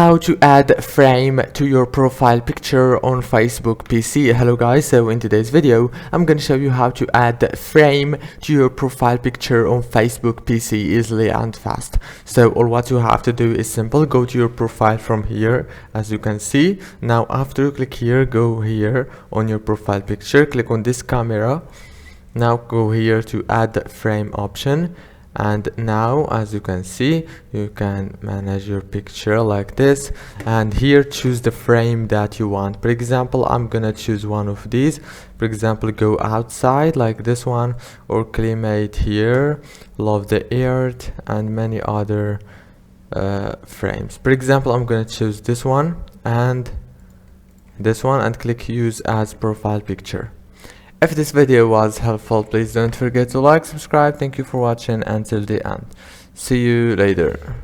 how to add frame to your profile picture on Facebook PC. Hello guys, so in today's video I'm going to show you how to add frame to your profile picture on Facebook PC easily and fast. So all what you have to do is simple. Go to your profile from here, as you can see. Now after you click here, go here on your profile picture, click on this camera. Now go here to add the frame option, and now as you can see you can manage your picture like this, and here choose the frame that you want. For example, I'm gonna choose one of these. For example, go outside like this one, or climate here, love the earth, and many other frames. For example, I'm gonna choose this one and this one and click use as profile picture. If this video was helpful, please don't forget to like, subscribe. Thank you for watching until the end. See you later.